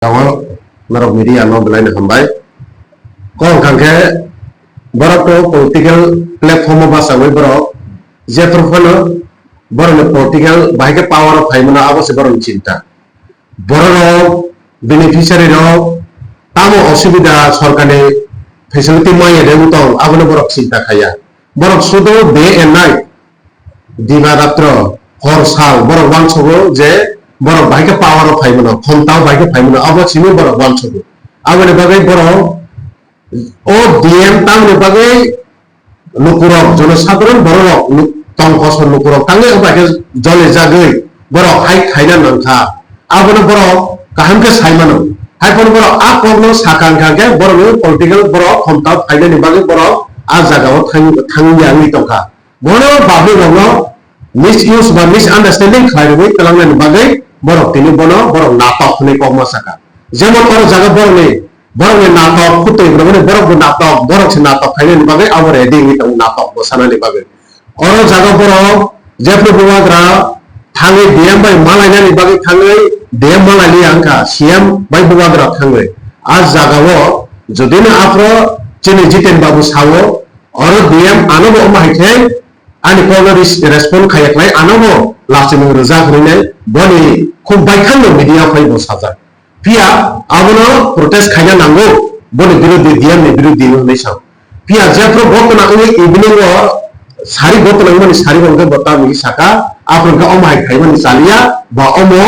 Kawan narok media no belai na hambai kon kangke borok to political platform ba sawi borok jetor kono borok political bahike power of haimana abo se borok cinta borok beneficiary ro tamo osubida sorkane facility maya de utong abo borok cinta khaya borok sudo day and night diba ratro hor sal borok wangsogo je borok bahike power of haimana khomtao bahike haimana abo sinu borok wangsogo abo ne bagai borok o DM tang ne bagai lukurok জনসাধারণ borok tongkosor lukurok tangi obake jole jagai borok hai khaina nangkha abo ne borok kahamke saimano hai pon borok a korno sakang kangke borok political borok khomtao khaina ni bagai borok a jagao thangya ni tongkha bono babu bono misuse ba misunderstanding khairoi kalangna ni bagai borok tini bono borok natok ni koma saka jemon oro jaga borok ni natok kutoi borok borok se natok khaina ni bagai abo ready ni tong natok bosana ni bagai oro jaga borok jepro buwagra thangai DM bai malaina ni bagai thangai DM malali angka CM bai buwagra thangai आज jagao jodina apro chini jiten babu sawo oro DM anobo mahaike ani kono respond khayak lai anobo lasimo rojak rine boni khub baikhan media khaibo saja pia abono protest khaina nango boni birodi DM ni birodi nei sam pia jepro botna oi evening ro sari botna mani sari bongke bota mi saka apron ka omai khaimani salia ba omo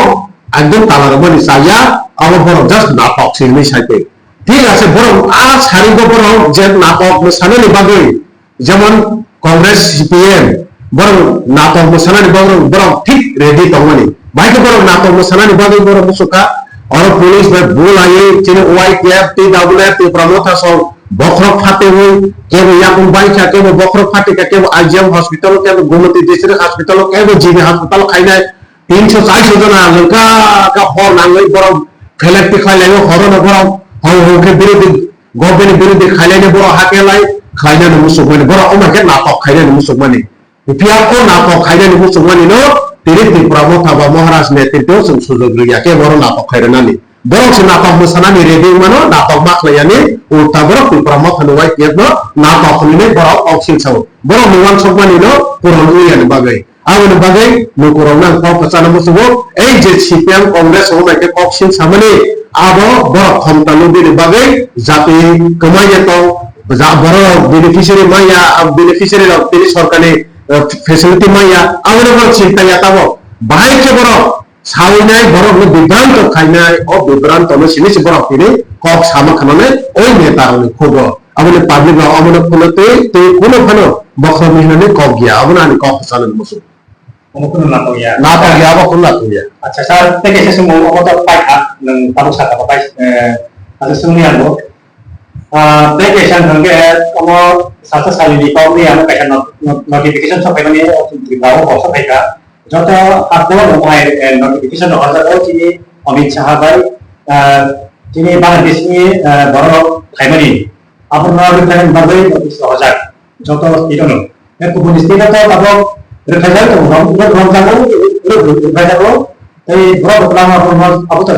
একদম তালার মনি সায়া আমার বড় just নাটক cinema সাইতে ঠিক আছে বড় আ সারিব বড় যে নাটক মোসানানি বাগৈ যেমন কংগ্রেস সিপিএম বড় নাটক মোসানানি বড় ঠিক রেডি তংমানি বাইকে বড় নাটক মোসানানি বাগৈ বড় মুসুকা और पुलिस में बोल आए चिने ओआई कैप टी डबल एफ टी प्रमोथा सो बखरक फाटे हुई केबो याकुम बाई क्या केबो बखरक फाटे क्या केबो आईजीएम हॉस्पिटल केबो गोमती डिस्ट्रिक्ट हॉस्पिटल केबो जीबी हॉस्पिटल खाइना 340 जना लंका का हर नांगै बरम फेलेक्ट खाइलायो हरन बरम हौ के बिरोधी गभर्नमेंट बिरोधी खाइलायनो बर हाकेलाय खाइनानो मुसुकमानि बर अमाके नाटक खाइनानो मुसुकमानि पिया को नाटक खाइनानो मुसुकमानि नो तिरि त्रिपुरा मथाबा महाराज नेतृत्व जों सुजुग्रिया के बर नाटक खाइरानानि बर से नाटक मोसानानि रेडि मानो नाटक माखलायानि उल्टा बर त्रिपुरा मथानो वाइ केबो नाटक खनिने बर अक्सिन साव बर मुवान सकमानि नो पुरन उयानि बागै आवन बागै नकुरावना कप पचाना मुसुगो ए जे सीपीएम कांग्रेस हो माके कक्सिन सामने आबो बर खमतालु बिनि बागै जाति कमाय तो जा बर बेनिफिशियरी माया अब बेनिफिशियरी लो तिनि सरकारनि फेसिलिटी माया आवन बर चिंता याताबो बाहाय के बर सावनाय बर बिभ्रांत खायनाय ओ बिभ्रांत न सिनिस बर तिनि कक सामा खानाने ओइ नेतारनि खबर आवन पाब्लिक आवन फुलते ते कोनो खानो बखर मिहनाने कक गया आवन आनि कक पचाना मुसु Mungkin nato ya. Napa ya apa pun nato ya. Acha sa tege sa sumo ako to pai ha ng tamu sa ka pai asa sumi ano. Tege sa hangge ako sa sali di ko ni ano kaya notification sa pay ni di ba ko sa pay ka. Joto ako mo may notification no sa ko chini Amit Shah bai chini Bangladesh ni baro khaimani. Apo na rin tayo bagay notice ko sa. Joto ito no. Ko punis tina to abo Refajar tu, orang jago, refajar tu, tapi berapa lama orang apa tu,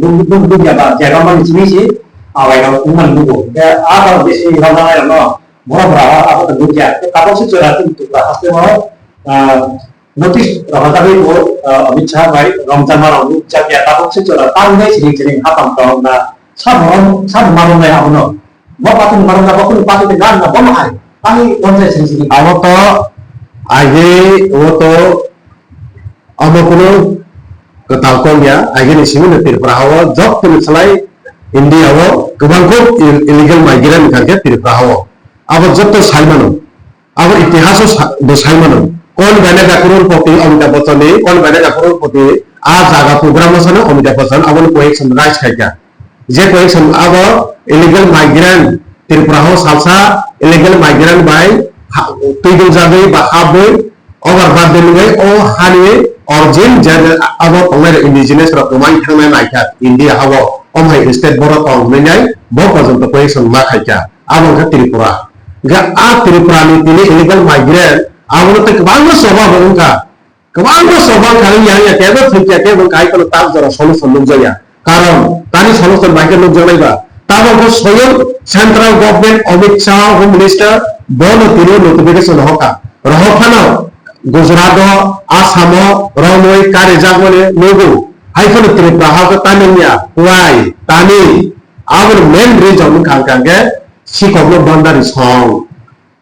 dulu dia apa, jaga mana sini sih, awal kalau uman dulu, dia apa besi orang lain no, berapa apa tu dulu dia, kalau sih curhat itu, hasil mau notis orang tadi itu, Amit Shah baik, Ramzan malam dulu, jadi kalau sih curhat, tangga sering apa tu, na, sahabat malam ni apa no, mau patut malam apa pun patut dengan, apa mahal, kami orang sering, awak tu आगे वो तो अब कोनो कतालकों या आगे निशिमन त्रिपुरा हो जब तुम सलाई इंडिया हो कबां को इलीगल माइग्रेंट करके त्रिपुरा हो अब जब तो साइमनो अब इतिहास दो साइमनो कौन बने का करोड़पति अमिताभ बच्चन ने कौन बने का करोड़पति आज जागा प्रोग्राम मसने अमिताभ बच्चन अब उनको एक सनराइज खाया जे को एक सन अब इलीगल माइग्रेंट त्रिपुरा हो सालसा इलीगल माइग्रेंट बाय तुइदो जागै बा हाबै ओवर बादन गै ओ हानि origin जन अब पंगरे इंडिजिनस र कमाइ थांनाय नायखा इंडिया हाबो अमहाय स्टेट बरो तंग नैनाय बो पर्यन्त क्वेश्चन मा खायखा आबो त्रिपुरा गा आ त्रिपुरा नि तिनि इलीगल माइग्रेंट आबो त कबांग सभा बंका कबांग सभा खानि या केबो फैया केबो काय को ताक जरा सल्यूशन लुजाया কারণ তানি সমস্ত বাইকের লোক জানাইবা তারপর স্বয়ং central government Amit Shah home minister বন তিনি নোটিফিকেশন হকা রহখানো গুজরাট আসাম রনৈ কারে জাগনে নগু হাইফোন ত্রিপুরা হাক তানিয়া ওয়াই তানি আবার মেন রিজন খাঙ্কাঙ্গে সিকবলো বান্দারি সং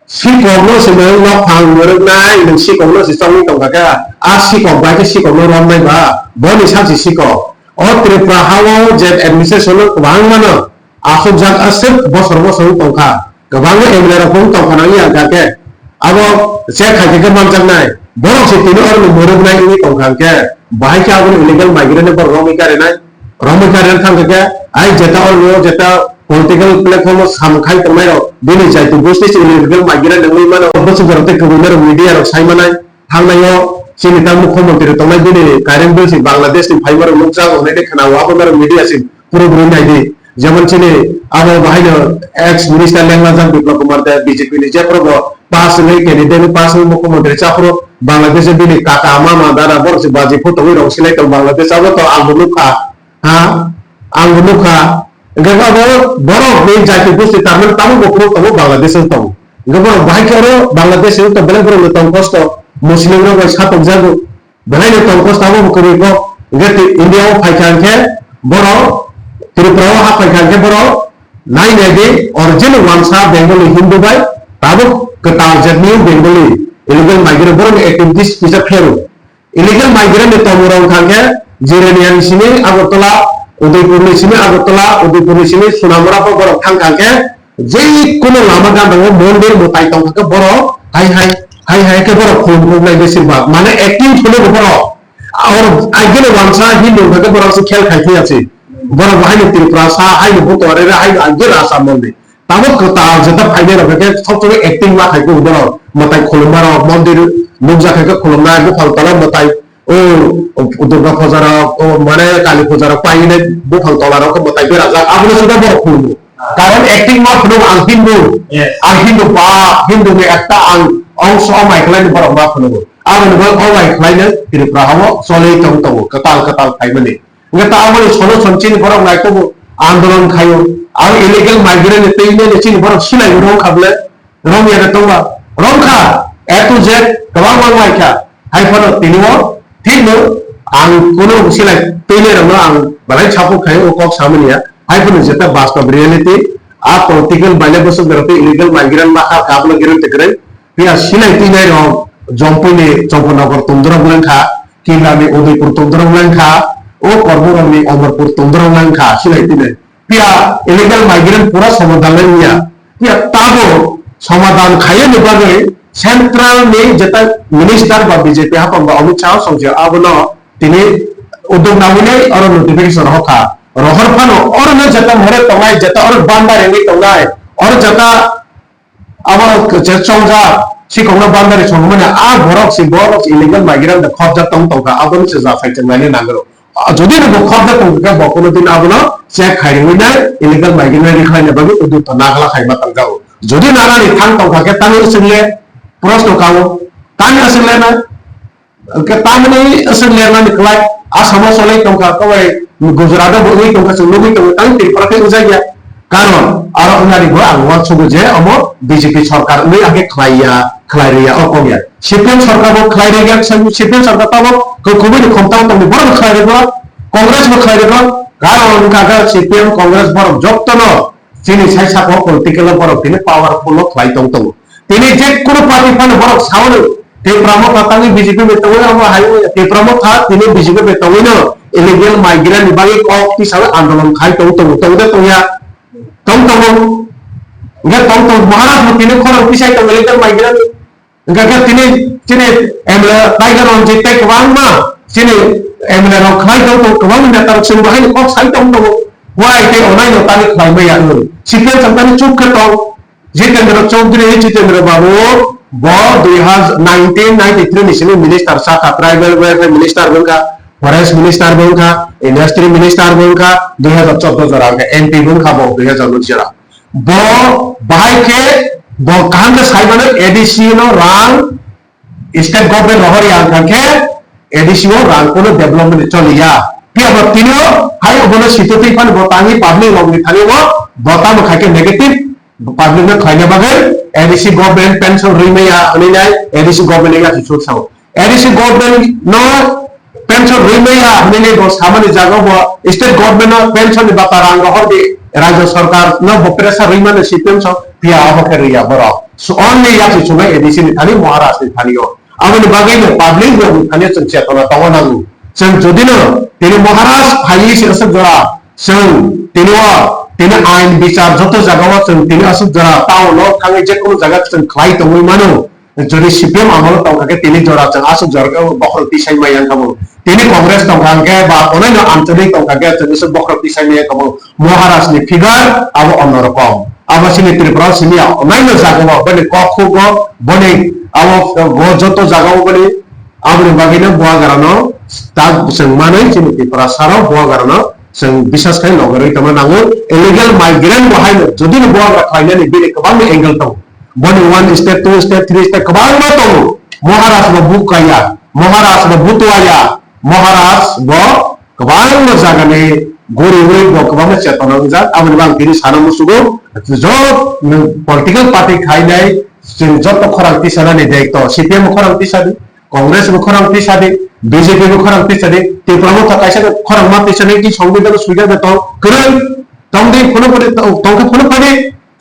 সিকবলো সেমে লক ফাং মরনাই নং সিকবলো সিসংনি তংকাকা আ সিকব বাইকে সিকবলো রননাইবা বনি সাজি সিকব ও ত্রিপুরা হাও যে এডমিনিস্ট্রেশন গোबां मानो आखुब जाग असब बसर बसर तंखा गोबां एमएलए रखम तंखानाय आगाके आबो से खाइके मानजानाय बर सिटिनो और मोरबनाय नि तंखाके बाहाय के आबो इलीगल माइग्रेंट पर रमी कारेन थांगे आइ जेता और नो जेता पॉलिटिकल प्लेटफॉर्म सामखाय तमाय दिनै जायतु बुस्टिस इलीगल माइग्रेंट नङै मानो बसु गरते कबुनर मीडिया र साइमानाय थांनायो सिनिता मुख्यमंत्री तंनाय दिनै कारेन बिल सि बांग्लादेश नि फाइबर मुखजा होनाय देखना वाबनर मीडिया सि पुरो बुरुनाय दि যেমন চিনি আবার বাহিনী x minister লেংলাজান Biplab Kumar Deb BJP নি যে প্রব পাস নেই ক্যান্ডিডেট পাস মুখ্যমন্ত্রী চাকর বাংলাদেশে দিনে কাকা মামা দাদা বড় বাজি ফটো রং সিলাই তো বাংলাদেশ আবো তো আঙ্গুলুখা হ্যাঁ আঙ্গুলুখা গবা বড় নেই জাতি বুঝতে তার মানে তামু বকরো তো বাংলাদেশে তো গবা বাহিনী করে বাংলাদেশে তো বেলে বড় তো কষ্ট মুসলিমরা ভাই সাতক যাবো বেলাইনে তো কষ্ট আবো করিব গতি ইন্ডিয়াও ফাইকানকে বড় त्रिपुरा हाफायखांखे बर नायनायदि अरिजिनल वानसा बेंगली हिंदू बाय ताबो कतार जर्नी बेंगली इलीगल माइग्रेंट बर एक्टिविटीज पिसा फेरो इलीगल माइग्रेंट तमुराव खांखे जिरेनियान सिनि अगरतला उदयपुरनि सिनि सुनामुरा बर खांखांखे जे कोनो लामा गांदो मन्दिर मोताय तंखांखे बर हाय के बर खुलुम नाय बेसिबा माने एक्टिव थुनो बर और आइगेल वानसा हिंदू खांखे बर से खेल खाइथि आछि बड़ा बाहर त्रिपुरा सा हाई बहुत और हाई आगे रासा मंदिर तामो कता जता फाइनल रखे सब तो एक्टिंग मा खाइको उधर मताई खोलमार मंदिर लोग जा खाइको खोलमा गो फलतला मताई ओ दुर्गा पूजा ओ माने काली पूजा पाइने बो फलतला रको मताई बे राजा आबो सुदा बड़ खुलमु कारण एक्टिंग मा खुनो आं हिंदू बा हिंदू में एकटा आं अंश माइकलाइन बड़ मा खुनो आबो नो ओ माइकलाइन त्रिपुरा हावो सले तंग कताल फाइमने गता आमले सोलो संचिन बरक लाइको आंदोलन खायो आ इलीगल माइग्रेंट तेइने नेचिन बरक सिलाइ रं खाबले रं यादा तंगा रं खा ए टू जेड गबां माइका हाइफोन तिनिओ थिनो आं कोनो सिलाइ तेइने रं आं बालाय छापो खायो ओकक सामनिया हाइफोन जेता वास्तव रियलिटी आ पॉलिटिकल बाले बस गरते इलीगल माइग्रेंट मा खा काबले गिरन तकरे पिया सिलाइ तेइने रं जम्पने चम्पनगर तुंदरम खा किलानि उदयपुर तुंदरम खा ओ कर्मरमनि अमरपुर तुंदरंखा सिलाइतिने पिया इलीगल माइग्रेंट पूरा समाधान लिया पिया ताबो समाधान खाये निबागे सेंट्रल में जेता मिनिस्टर बा बीजेपी हा पंबा अमित शाह संजय आबनो तिनि उद्योग नामुने और नोटिफिकेशन होखा रहर फानो और न जेता मरे तंगाय जेता और बांदा रेंगे तंगाय और जेता आबो चेचौजा सिकौना बांदा रे संगमने आ भरक सि बरक इलीगल माइग्रेंट खबजा तंगा आबनो से जा फाइचंगाने नांगरो যদি নো খবদা তংকা বকনো দিন আবনো চেক খাইরিনা ইলিগাল মাইগ্রেন্ট রিখাইনে বাগু উদু তো নাগলা খাইবা তংগাও যদি নারানি থাং তংকাকে তানি আসলে প্রশ্ন কাও তানি আসলে না কে তামনি আসলে না নিকলাই আসাম সলাই তংকা কই গুজরাট বই তংকা সুলুমি তো তাই ত্রিপুরাকে উজাইয়া কারণ আর ওনারি গো আংওয়া ছবু যে অম বিজেপি সরকার নি আগে খাইরিয়া অকমিয়া সিপিএম সরকার খাইরিয়া সিপিএম সরকার তাও খুবই ক্ষমতা তো বড় খাইরিয়া कांग्रेस में खाई देखो कारण उनका सीपीएम कांग्रेस पर जत्न चीनी साइ साको पॉलिटिकल पर तिने पावरफुल खाई तंग तिने जे कोनो पार्टी फन बर साउन ते प्रमुख तांगी बीजेपी में तो हम हाई ते प्रमुख था तिने बीजेपी में तो न इलीगल माइग्रेंट बागी ऑफ की सब आंदोलन खाई तो या तंग महाराज में तिने खोर पिसाई तो इलीगल माइग्रेंट गगा तिने एमला टाइगर ऑन जेते कवांग मा तिने एमले रो खाई तो कवां ने तर सुन बाहि कॉक साइ तो वाई ते ओनाइ न तानि खाई में या सीपीएम सरकार चुप के तो जितेंद्र चौधरी जितेंद्र बाबू बो 1993 नेशनल मिनिस्टर साथा tribal welfare minister बनका forest minister बनका industry minister बनका 2014 जरा के एमपी बनका बो 2019 जरा बो बाहि के बो कांग साइ बने एडीसी नो रांग स्टेट गवर्नमेंट रहर या के एडीसी नो रांग को डेवलपमेंट चलिया Pia Botino, high over Shitoti Pan Botani, public of the Taliwa, Botam Kake negative, public Kainabagan, ADC government pension remaya, ADC government to shoot out. ADC government no pension remaya, many goes how many Jago, state government pension Bataranga Hobby, Raja Sarkar, no Bopresa Riman, Shipims of Pia Hokaria, Boro. So only Yatsuma, ADC Tali, Maras, the Talio. I will bagay public and it's a chat on a Tawanang. Sang Jodino, Tini Maharas, Hayi Sirasagara, Sang Tinua, Tina Ain Bichar, Joto Zagawas, and Tina Sudra, Town, Lord Kangajako Zagats and Clyde and Wimano, and Jodi Shipim, Amol, Tini Jorat, and Asu Jargo, Bokor Tisha Mayankamu, Tini Congress of Hanga, Onano Antony of Hagat, and Mr. Bokor Tisha Mayankamu, Moharas, the figure, our honor of our Sinitri Brasilia, Onano Zagawa, but the Koko, Bonnie, our Gojoto Zagawali, our Bagina Boagarano, Stag Sangmane, Chimiti Prasaro, Boagarano, Sang Bisas kind of Ritamanango, illegal migrant behind Jodin Boaga, finally be a Kabami angle to. Bonnie 1 step, 2 step, 3 step, Kabamato, Moharas Bukaya, Moharas Butuaya, Moharas Bo, Kabam Zagane, Gori Bo Kabama Chatanza, I will want Piris Hanamusugo, the political party Kainai. যত খরান্তি সারানি দেখতো CPM খরান্তি সাদি কংগ্রেস খরান্তি সাদি BJP খরান্তি সাদি তে প্রমুখ কাইসা খরাং মাতি সাদি কি সংবিধান সুবিধা দেতো করে তংদি ফোন করে তংকে ফোন করে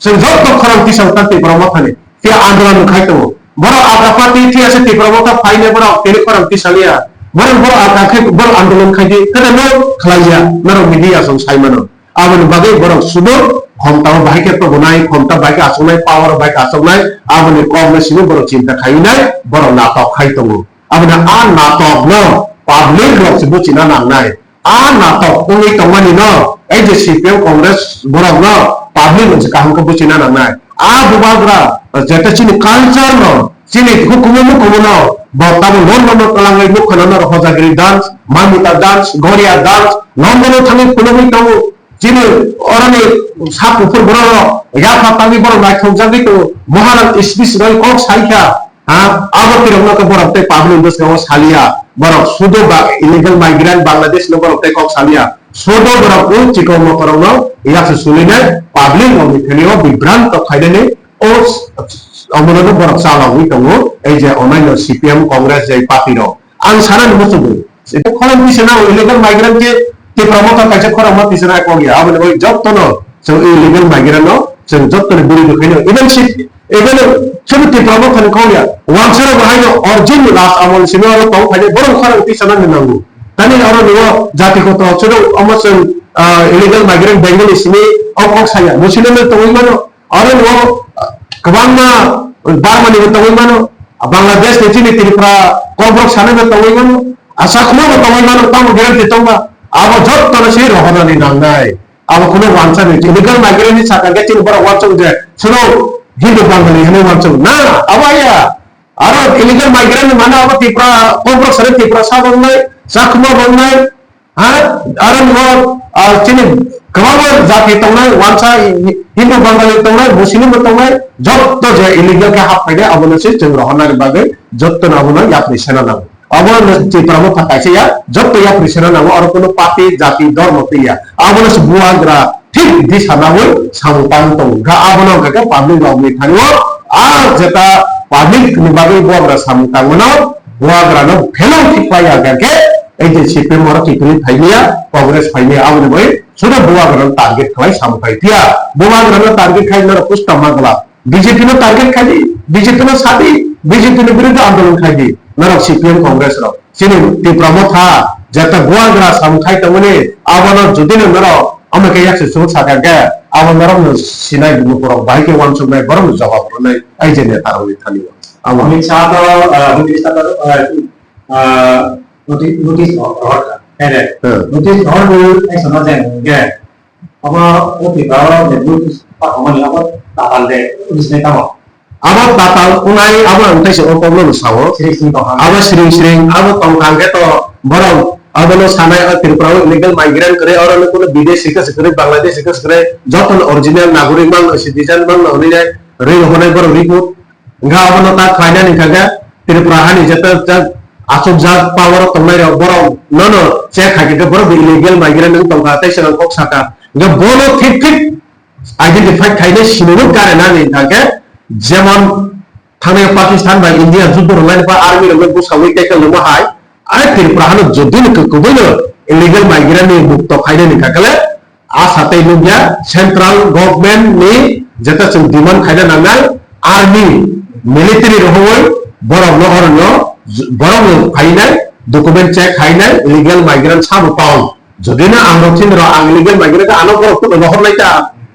সে যত খরান্তি সাদি প্রমুখ থানে তে আন্দোলন খাইতো বড় আকাপাতি কি আছে তে প্রমুখ ফাইনে বড় তে খরান্তি সালিয়া বড় বড় আকাখে বড় আন্দোলন খাইদি কেন নো খালাইয়া নর মিডিয়া সং সাইমানো আবন বাগে বড় সুদর ক্ষমতাও বাইকে তো বনাই ক্ষমতা বাইকে আসনাই পাওয়ার বাইকে আসনাই আপনি কম মেশিনে বড় চিন্তা খাই নাই বড় নাটক খাইতো আপনি আর নাটক ন পাবলিক লোক বুঝিনা নাংনাই আর নাটক কোনি তমানি ন এই যে সিপিএম কংগ্রেস বড় ন পাবলিক লোক কাহকে বুঝিনা নাংনাই আর বুবাগরা যেটা চিনি কালচার ন চিনি হুকুম ন বর্তমান লোন লোন তলাঙ্গাই মুখনা ন Hojagiri dance মামিতা dance Garia dance নম্বর থাকি কোনমি তম Cina orang ni sapu pun berapa, ya kami berapa naik kerja itu, maharat isbis dari kau saya, apa kira nak berapa teh public industri kau saya, berapa sudah bak illegal migrant Bangladesh nak berapa teh kau saya, sudah berapa jika mau korang ia sesulinya public orang ini ni vibrant tak kaya ni, orang itu berapa salah itu, aja online CPM Kongres jadi parti no, angsaran musuh itu kalau di sana illegal migrant je Ti promotor kaca korang mati sana kau ya, apa ni job tu no, so illegal migrant no, so job tu ni buri tu kena, even si, even cuma ti promotor kau ya, wang sana bahaya origin last awal sini orang tahu kaca borong korang ti sana ni nanggu, tadi orang ni jati kau tahu, cuma amat sen illegal migrant Bengali sini, orang saya, muslim ni tahu mana, orang ni kebangga, Burma ni tahu mana, Bangladesh ni sini ti pra, kau sana ni tahu mana, asal kau tahu mana, tahu dia ti tahu mana. Abo job tono sih rohana ni nangai. Abo kuno wancan ni. Illegal migrant ni sakar kecil bara wancan je. Suno Hindu Bengali ni wancan. Nah, abo ya. Aro illegal migrant ni mana abo tipra, kompro sare tipra sa bangai, sakma bangai. Aro no cini kawan jati tongai wanca Hindu Bengali tongai, Muslim tongai. Job to je illegal ke hak pada abo nasi ceng rohana ni bagai. Job to abo na ya prisena nang. Awal nanti promo pakai saya, job tu ya presiden nama orang kono parti jati dor mati ya. Awal sebuah gerak ঠিক দিশা না হই সামপান্ত গা আবনো গা public government থানিও আর যেটা public নিবাগে Bogra সামতাঙ্গনো বগরানো ফেলো ঠিক পাইয়া গাকে এই যে সিপিএম ওরা টিকলি ফাইলিয়া কংগ্রেস ফাইলিয়া আবনো বই শুধু বগরানো টার্গেট খাই সামপাইতিয়া বগরানো টার্গেট খাই না পুষ্টা মাগলা বিজেপি নো টার্গেট খাই বিজেপি নো সাথী বিজেপি নো বিরুদ্ধে আন্দোলন খাই নরক সিপিএম কংগ্রেস র সিনি তি প্রমথা যেটা বগরা সামখাই তমনে আবনো যদি নরক আমাকে একশো সুখ সাকাকে আমার নরম সিনাই দুপুর বাইকে ওয়ান সময় বরং জবাব নাই এই যে নেতা হই থানি আমি চাতো নোটিস অর্ডার হ্যাঁ নোটিস অর্ডার এই সমাজে গে আমার ওটি বারো যে নোটিস পাঠামানি আমার তাহলে উনিশে কাম আমার তাতাল উনাই আমার তাইছে ও প্রবলেম সাও আমার শ্রিং শ্রিং আমার তংকাঙ্গে তো বরং আদলো সানাই ত্রিপুরা ইলিগাল মাইগ্রেন্ট করে আর অন্য কোনো বিদেশি কাজ করে বাংলাদেশি কাজ করে যতন অরিজিনাল নাগরিক মান সিটিজেন মান হনি যায় রে হনে বড় রিপোর্ট গা আবনো তা খাইনা নিখাগা ত্রিপুরা হানি যেটা asok power tongnai rok borok no che khaki ke borok illegal migrant nang tongka tai sang kok saka ge bono ঠিক identify খাইলে সিনোনো কারে না নেই থাকে যেমন থানে পাকিস্তান বা ইন্ডিয়া যুদ্ধ রলাইন বা আর্মি রবে বুসাউই কাইকা লমা হাই আরে ত্রিপুরা হানো যদি নে কবইনো ইলিগাল মাইগ্রেন্ট নি মুক্ত খাইলে নি কাকলে আ সাথে লুগিয়া সেন্ট্রাল গভর্নমেন্ট নি যেটা जों ডিমান্ড খাইলে নাঙ্গাল আর্মি মিলিটারি রহই বড় নহরন বড় ফাইনাল ডকুমেন্ট চেক খাইনাই ইলিগাল মাইগ্রেন্ট সাবো পাও যদি না আমরা চিন্দ্র আং ইলিগাল মাইগ্রেন্ট আনো বড় তো নহর নাইতা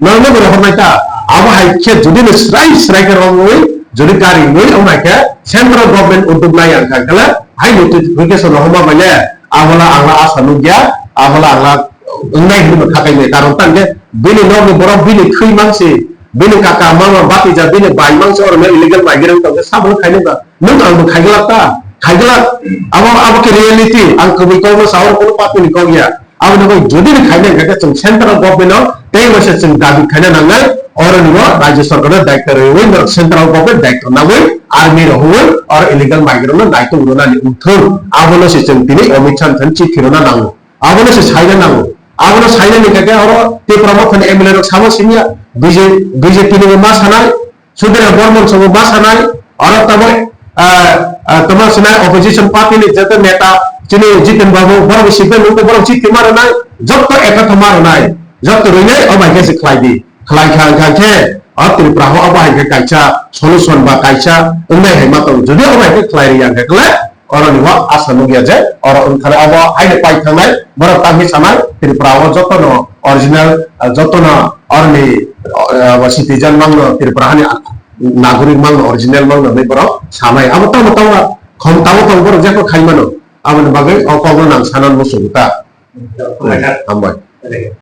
নরম নহর নাইতা আবো হাইছে যদি না স্ট্রাইক রহই যদি গাড়ি নই আমাকে সেন্ট্রাল গভর্নমেন্ট উদ্যোগ নাই আং কাকলে হাই নোটিফিকেশন রহমা মাইলে আমলা আংলা আসানু গিয়া আমলা আংলা নাই হিম থাকাইলে কারণ তানগে বিনি নরম বড় বিনি থুই মানসি बिनि काका मामा बाति जा बिनि बाइ मांस और में इलीगल माइग्रेंट तो सब खाइने का नों आंबो खाइगला अब के रियलिटी आं कबि को सावर को पात नि को गया अब न जदि खाइने का जों सेंट्रल गवर्नमेंट तै वसे जों दाबि खाइने नांगल और निबो राज्य सरकार दायित्व रही सेंट्रल गवर्नमेंट दायित्व नावै आर्मी रहुवे और इलीगल माइग्रेंट दायित्व उरोना नि उथुर आबोनो से जों तिनि अमित शाह थनचि थिरोना नांगौ आबोनो से साइना नांगौ आबोनो साइना नि का और ते प्रमोशन एमएलए रक सामो सिनिया बीजेपी ने मा सानाय सुदेरा बर्मन सब मा सानाय और तब तमा सनाय ऑपोजिशन पार्टी ने जत नेता चिने जितन बाबू बड़ सिबे लोग बड़ चित मारनाय जब तो एक मारनाय जब तो रइने अब आगे से खलाइदी खलाइ खा के और त्रिपुरा हो अब आगे काइचा सलुशन बा काइचा उन्ने हेमा तो जदि अब आगे खलाइ रिया गले और निवा आसानु गया जे और उनखाने अब आइले पाइ थांनाय बड़ ताहि सानाय त्रिपुरा हो जतन ओरिजिनल जतन और नि सिटीजन मांगनो त्रिपुरानि नागरिक मांगनो ओरिजिनल मांगनो बे बरो सानाय अब तो खम ताव बरो जेको खाइमानो अब बागै अकगो नां सानान मुसुता हामबाय